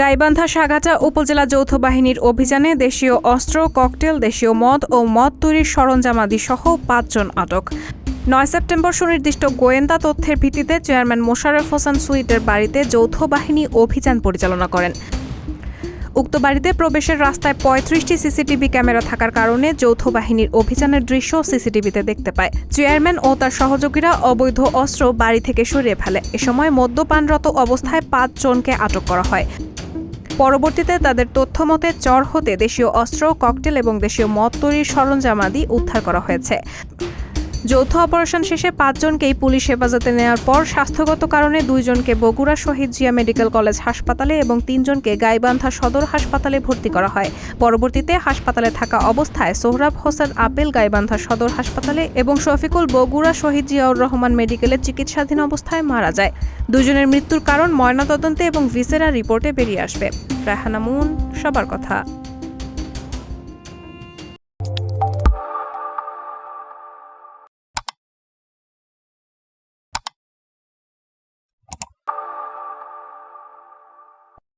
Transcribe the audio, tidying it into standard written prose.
গাইবান্ধা সাগাটা উপজেলা যৌথ বাহিনীর অভিযানে দেশীয় অস্ত্র, ককটেল, দেশীয় মদ ও মদ তৈরির সরঞ্জামাদি সহ ৫ জন আটক। ৯ সেপ্টেম্বর সুনির্দিষ্ট গোয়েন্দা তথ্যের ভিত্তিতে চেয়ারম্যান মোশাররফ হোসেন সুইটের বাড়িতে যৌথ বাহিনী অভিযান পরিচালনা করেন। উক্ত বাড়িতে প্রবেশের রাস্তায় ৩৫টি সিসিটিভি ক্যামেরা থাকার কারণে যৌথ বাহিনীর অভিযানের দৃশ্য সিসিটিভিতে দেখতে পায়। চেয়ারম্যান ও তার সহযোগীরা অবৈধ অস্ত্র বাড়ি থেকে সরিয়ে ফেলে। এ সময় মদ্যপানরত অবস্থায় ৫ জনকে আটক করা হয়। পরবর্তীতে তাদের তথ্যমতে চর হতে দেশীয় অস্ত্র, ককটেল এবং দেশীয় মদ তৈরির সরঞ্জামাদি উদ্ধার করা হয়েছে। যৌথ অপারেশন শেষে ৫ জনকেই পুলিশ হেফাজতে নেওয়ার পর স্বাস্থ্যগত কারণে ২ জনকে বগুড়া শহীদ জিয়া মেডিকেল কলেজ হাসপাতালে এবং ৩ জনকে গাইবান্ধা সদর হাসপাতালে ভর্তি করা হয়। পরবর্তীতে হাসপাতালে থাকা অবস্থায় সোহরাব হোসেন আপেল গাইবান্ধা সদর হাসপাতালে এবং শফিকুল বগুড়া শহীদ জিয়াউর রহমান মেডিকেলে চিকিৎসাধীন অবস্থায় মারা যায়। ২ জনের মৃত্যুর কারণ ময়নাতদন্তে এবং ভিসেরা রিপোর্টে বেরিয়ে আসবে। রায়হানা মুন, সবার কথা।